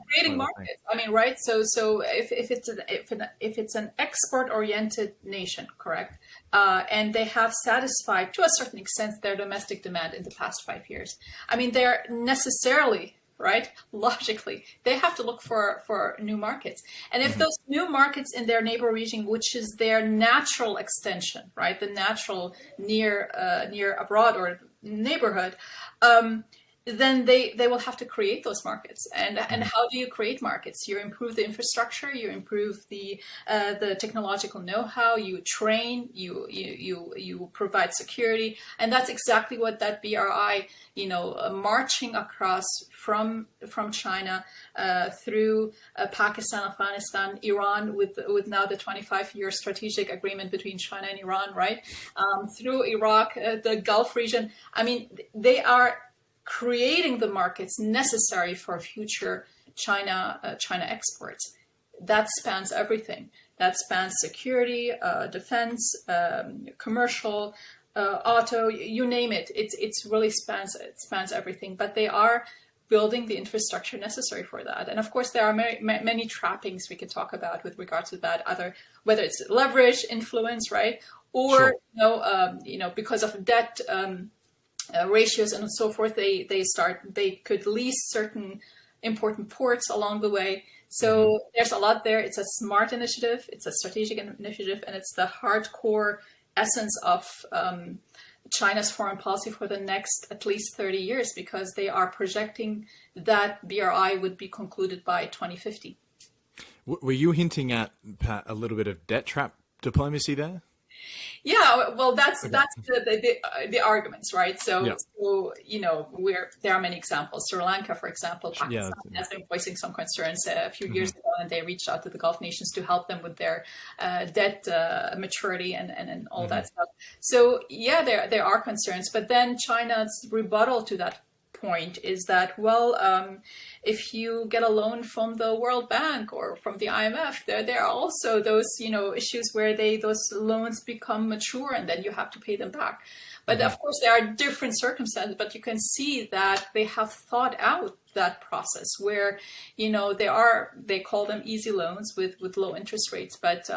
creating markets. I mean, right? So if it's an export-oriented nation, correct, and they have satisfied to a certain extent their domestic demand in the past 5 years, I mean, they're necessarily, right, logically, they have to look for new markets. And if those new markets in their neighbor region, which is their natural extension, right, the natural near abroad or neighborhood, then they will have to create those markets. And how do you create markets? You improve the infrastructure, you improve the technological know-how, you train, you provide security, and that's exactly what that BRI, marching across from China through Pakistan, Afghanistan, Iran, with now the 25-year strategic agreement between China and Iran, right? Through Iraq, the Gulf region. I mean, they are creating the markets necessary for future China exports. That spans everything. That spans security, defense, commercial, auto, you name it. It's really spans everything. But they are building the infrastructure necessary for that. And of course, there are many trappings we could talk about with regard to that. Whether it's leverage, influence, right, or sure. Because of debt. Ratios and so forth, they could lease certain important ports along the way. So there's a lot there. It's a smart initiative, it's a strategic initiative, and it's the hardcore essence of China's foreign policy for the next at least 30 years, because they are projecting that BRI would be concluded by 2050. Were you hinting at, Pat, a little bit of debt trap diplomacy there? Yeah, well, that's the arguments, right? So there are many examples. Sri Lanka, for example, Pakistan has been voicing some concerns a few years ago, and they reached out to the Gulf nations to help them with their debt maturity and all that stuff. So yeah, there are concerns, but then China's rebuttal to that point is that, if you get a loan from the World Bank or from the IMF, there are also those issues where those loans become mature and then you have to pay them back. But of course there are different circumstances, but you can see that they have thought out that process where they call them easy loans with low interest rates, but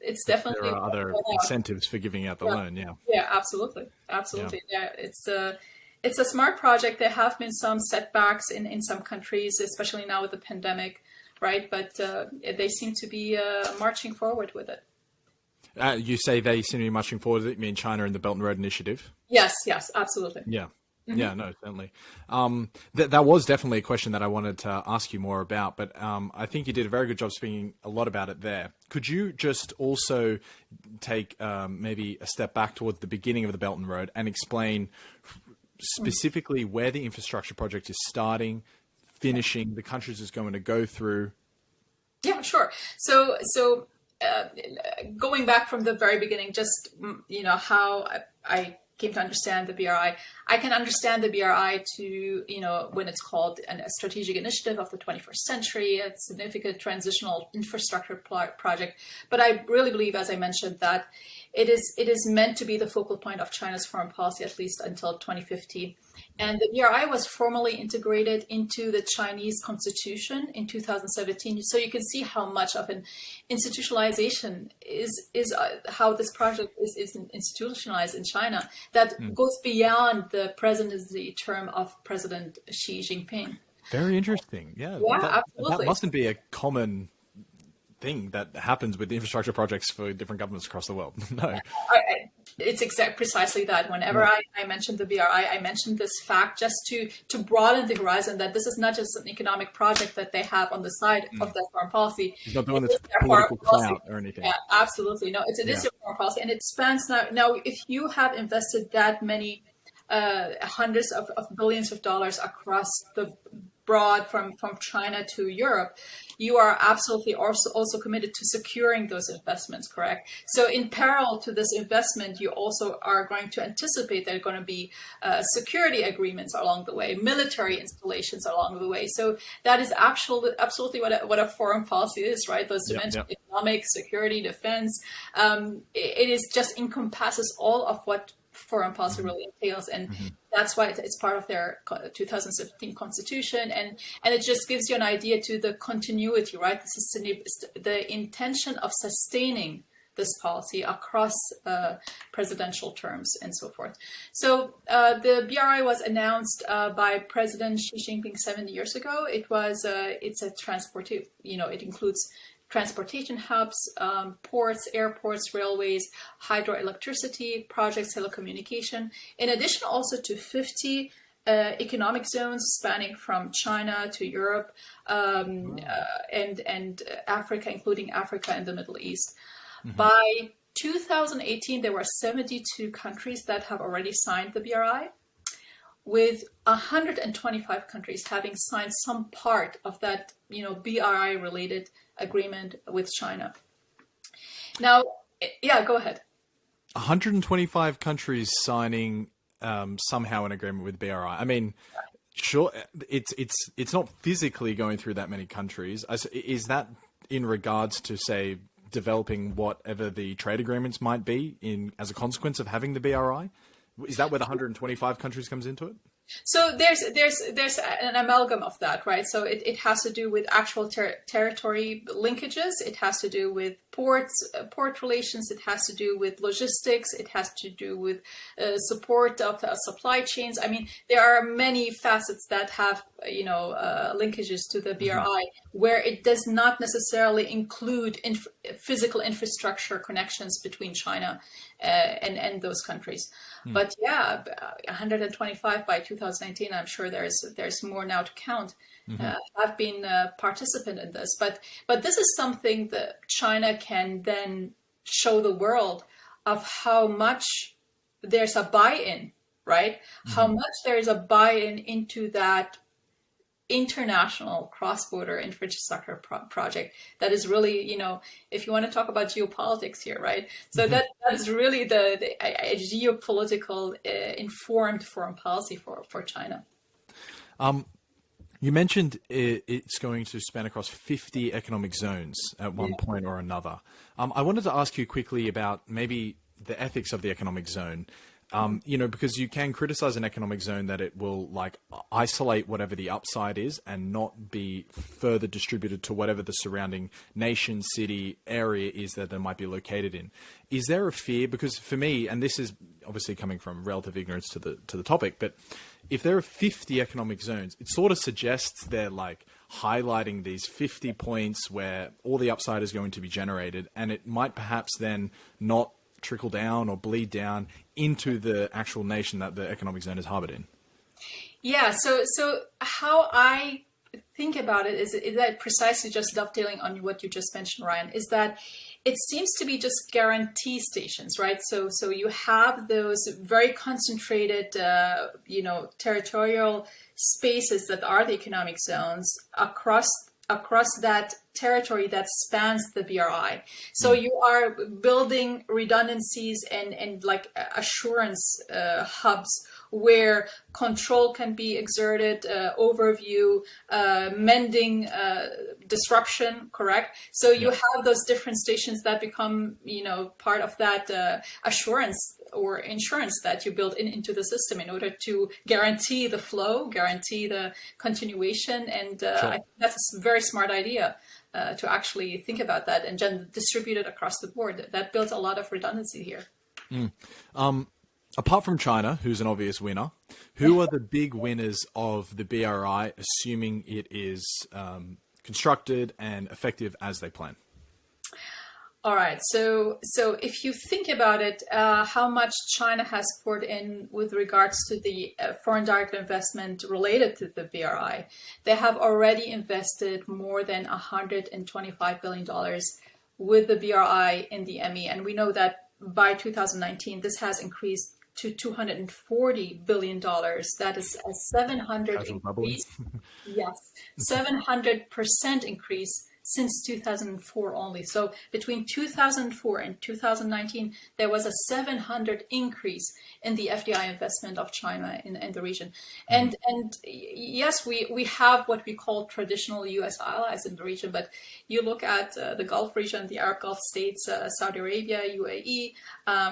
it's definitely there are other incentives for giving out the loan. Yeah, absolutely. Yeah, it's a smart project. There have been some setbacks in some countries, especially now with the pandemic, right? But they seem to be marching forward with it. You say they seem to be marching forward. You mean China and the Belt and Road Initiative? Yes, absolutely. Yeah. Yeah, no, certainly. That was definitely a question that I wanted to ask you more about, but I think you did a very good job speaking a lot about it there. Could you just also take maybe a step back towards the beginning of the Belt and Road and explain specifically where the infrastructure project is starting, finishing, the countries it's going to go through? Yeah, sure. So going back from the very beginning, just how I came to understand the BRI. I can understand the BRI to, when it's called a strategic initiative of the 21st century, a significant transitional infrastructure project. But I really believe, as I mentioned, that it is meant to be the focal point of China's foreign policy, at least until 2050. And the BRI was formally integrated into the Chinese constitution in 2017. So you can see how much of an institutionalization is how this project is institutionalized in China that goes beyond the presidency term of President Xi Jinping. Very interesting. Yeah, absolutely. That mustn't be a common thing that happens with infrastructure projects for different governments across the world. No. It's precisely that. Whenever I mentioned the BRI, I mentioned this fact just to broaden the horizon, that this is not just an economic project that they have on the side of their foreign policy. It's not the one that's political clout or anything. Yeah, absolutely. No, it is your foreign policy, and it spans now. If you have invested that many hundreds of billions of dollars across the broad from China to Europe, you are absolutely also committed to securing those investments, correct? So in parallel to this investment, you also are going to anticipate there are going to be security agreements along the way, military installations along the way. So that is absolutely what a foreign policy is, right? Those dimensions, economic, security, defense. It is just encompasses all of what foreign policy really entails, and that's why it's part of their 2017 constitution, and it just gives you an idea to the continuity, right? The intention of sustaining this policy across presidential terms and so forth. So the BRI was announced by President Xi Jinping 70 years ago. It's a it includes transportation hubs, ports, airports, railways, hydroelectricity projects, telecommunication, in addition also to 50 economic zones spanning from China to Europe and Africa, including Africa and the Middle East. By 2018, there were 72 countries that have already signed the BRI, with 125 countries having signed some part of that, BRI-related agreement with China. Now, yeah, go ahead. 125 countries signing somehow an agreement with BRI. I mean, sure, it's not physically going through that many countries. Is that in regards to, say, developing whatever the trade agreements might be as a consequence of having the BRI? Is that where the 125 countries comes into it? So there's an amalgam of that, right? So it has to do with actual territory linkages. It has to do with port relations. It has to do with logistics. It has to do with support of supply chains. I mean, there are many facets that have, linkages to the BRI where it does not necessarily include physical infrastructure connections between China and those countries. But yeah, 125 by 2019. I'm sure there's more now to count. Have been a participant in this, but this is something that China can then show the world of how much there's a buy-in, right? How much there's a buy-in into that international cross-border infrastructure project that is really, if you want to talk about geopolitics here, right? So that is really a geopolitical informed foreign policy for China. You mentioned it's going to span across 50 economic zones at one point or another. I wanted to ask you quickly about maybe the ethics of the economic zone. Because you can criticize an economic zone that it will isolate whatever the upside is and not be further distributed to whatever the surrounding nation, city, area is that they might be located in. Is there a fear? Because for me, and this is obviously coming from relative ignorance to the topic, but if there are 50 economic zones, it sort of suggests they're highlighting these 50 points where all the upside is going to be generated, and it might perhaps then not trickle down or bleed down into the actual nation that the economic zone is harbored in. Yeah, so how I think about it is that precisely just dovetailing on what you just mentioned, Ryan, is that it seems to be just guarantee stations, right? So you have those very concentrated, territorial spaces that are the economic zones across that territory that spans the BRI. So you are building redundancies and assurance hubs where control can be exerted, overview, mending, disruption, correct? So you have those different stations that become, part of that assurance or insurance that you build into the system in order to guarantee the flow, guarantee the continuation. And I think that's a very smart idea to actually think about that and then distribute it across the board. That builds a lot of redundancy here. Apart from China, who's an obvious winner, who are the big winners of the BRI, assuming it is constructed and effective as they plan? All right. So if you think about it, how much China has poured in with regards to the foreign direct investment related to the BRI, they have already invested more than $125 billion with the BRI in the ME. And we know that by 2019, this has increased to $240 billion. That is a 700% increase since 2004 only. So between 2004 and 2019, there was a 700 increase in the FDI investment of China in the region. And yes, we have what we call traditional U.S. allies in the region, but you look at the Gulf region, the Arab Gulf states, Saudi Arabia, UAE,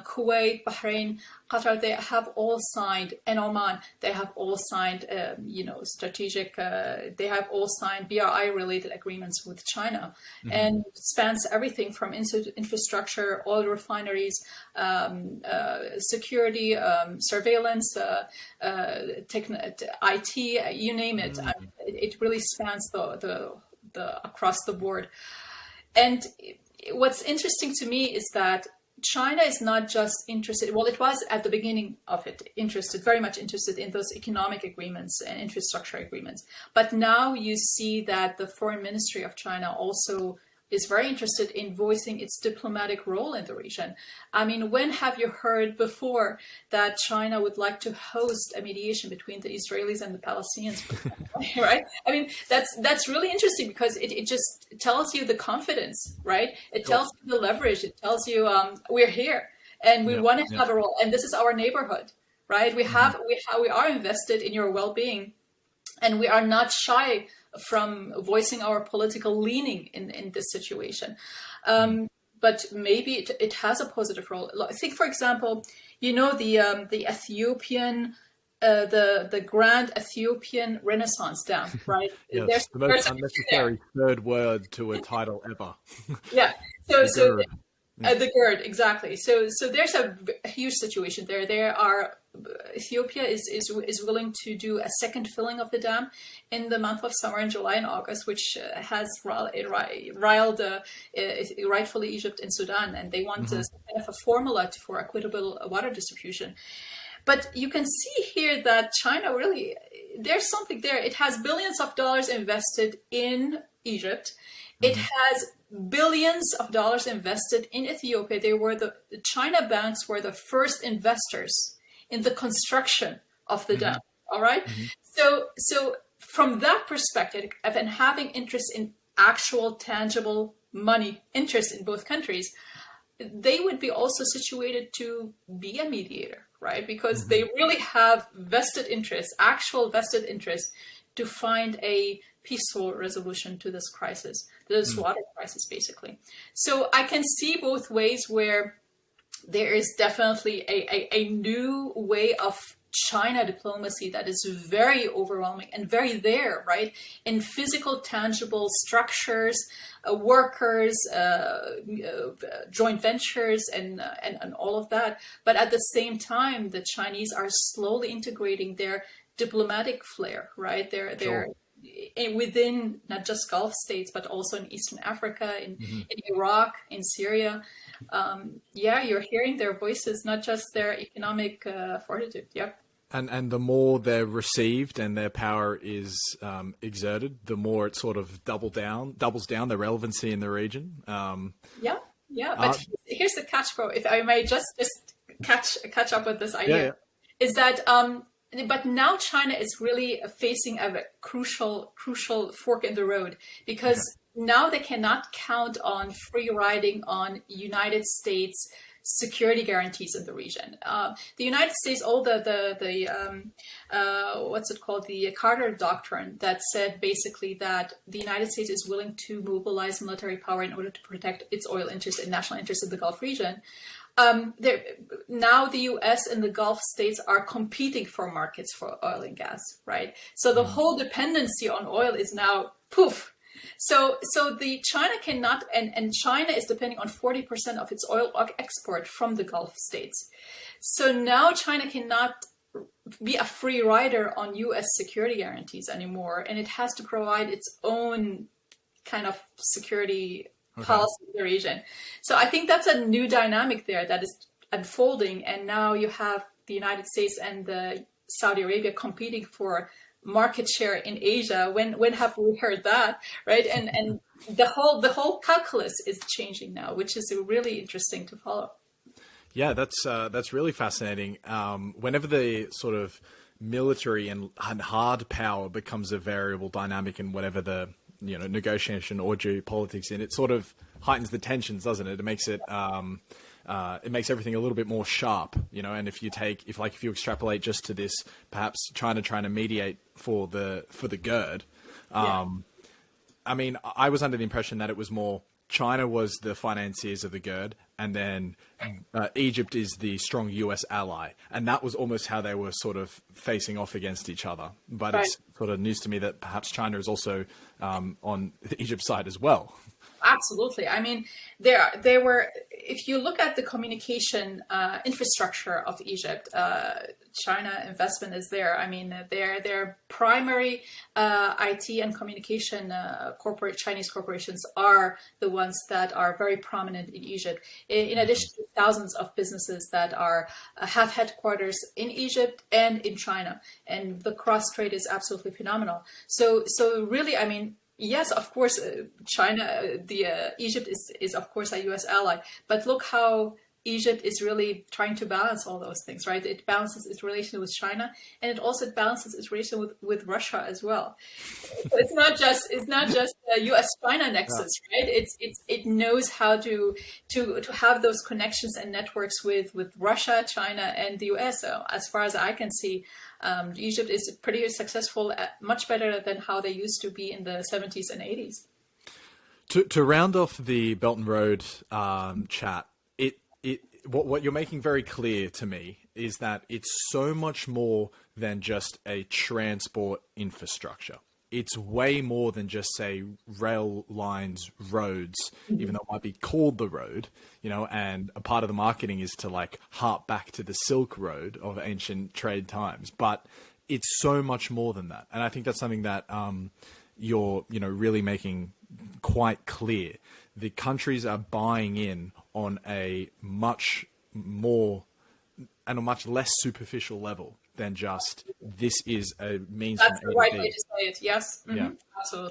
Kuwait, Bahrain, Qatar, they have all signed, and Oman, they have all signed, strategic, they have all signed BRI related agreements with China, and it spans everything from infrastructure, oil refineries, security, surveillance, IT, you name it. It really spans the across the board. And what's interesting to me is that China is not just interested, well, it was at the beginning of it, very much interested in those economic agreements and infrastructure agreements. But now you see that the foreign ministry of China also is very interested in voicing its diplomatic role in the region. I mean, when have you heard before that China would like to host a mediation between the Israelis and the Palestinians, right? I mean, that's really interesting because it just tells you the confidence, right? It tells you the leverage. It tells you we're here and we want to have a role, and this is our neighborhood, right? We are invested in your well-being, and we are not shy from voicing our political leaning in this situation. But maybe it has a positive role. I think, for example, the Ethiopian, the Grand Ethiopian Renaissance Dam, right? Yes, the most unnecessary third word to a title ever. Yeah. So the GERD, exactly. So there's a huge situation there. Ethiopia is willing to do a second filling of the dam in the month of summer in July and August, which has riled rightfully Egypt and Sudan, and they want kind of a formula for equitable water distribution. But you can see here that China really, there's something there. It has billions of dollars invested in Egypt. It has billions of dollars invested in Ethiopia. The China banks were the first investors in the construction of the dam. All right. So from that perspective, and having interest in actual tangible money, interest in both countries, they would be also situated to be a mediator, right? Because they really have actual vested interest to find a peaceful resolution to this crisis, this water crisis, basically. So I can see both ways where there is definitely a new way of China diplomacy that is very overwhelming and very there, right? In physical, tangible structures, workers, joint ventures, and all of that. But at the same time, the Chinese are slowly integrating their diplomatic flair, right? They're within not just Gulf states, but also in Eastern Africa, in Iraq, in Syria. You're hearing their voices, not just their economic fortitude. Yep. And the more they're received and their power is exerted, the more it sort of doubles down their relevancy in the region. But here's the catch, bro. If I may just catch up with this idea, is that but now China is really facing a crucial fork in the road, because now they cannot count on free riding on United States security guarantees in the region. The United States, all the what's it called, the Carter Doctrine, that said basically that the United States is willing to mobilize military power in order to protect its oil interests and national interests in the Gulf region. Now the U.S. and the Gulf states are competing for markets for oil and gas, right? So the whole dependency on oil is now poof. So the China cannot, and China is depending on 40% of its oil export from the Gulf states. So now China cannot be a free rider on U.S. security guarantees anymore, and it has to provide its own kind of security policy in the region. So I think that's a new dynamic there that is unfolding, and now you have the United States and Saudi Arabia competing for market share in Asia. When have we heard that, right? And the whole calculus is changing now, which is really interesting to follow. Yeah, that's really fascinating. Whenever the sort of military and hard power becomes a variable dynamic in whatever the negotiation or geopolitics in, it sort of heightens the tensions, doesn't it? It makes it makes everything a little bit more sharp, and if you extrapolate just to this, perhaps China trying to mediate for the GERD. I mean, I was under the impression that it was more China was the financiers of the GERD, and then Egypt is the strong US ally. And that was almost how they were sort of facing off against each other. But It's sort of news to me that perhaps China is also on the Egypt side as well. Absolutely. I mean, they were, if you look at the communication infrastructure of Egypt, China investment is there. I mean, their primary IT and communication Chinese corporations are the ones that are very prominent in Egypt, in addition to thousands of businesses that have headquarters in Egypt and in China. And the cross trade is absolutely phenomenal. So really, I mean, yes, of course, Egypt is of course a U.S. ally, but look how Egypt is really trying to balance all those things, right? It balances its relation with China, and it also balances its relation with Russia as well. So it's not just a U.S.-China nexus, right? It knows how to have those connections and networks with Russia, China, and the U.S. So as far as I can see, Egypt is pretty successful, much better than how they used to be in the 70s and 80s. To round off the Belt and Road chat, what you're making very clear to me is that it's so much more than just a transport infrastructure. It's way more than just, say, rail lines, roads, even though it might be called the road, and a part of the marketing is to harp back to the Silk Road of ancient trade times. But it's so much more than that. And I think that's something that you're, really making quite clear. The countries are buying in on a much more and a much less superficial level than just this is a means. That's the right way to say it. Yes. Mm-hmm. Yeah. Absolutely.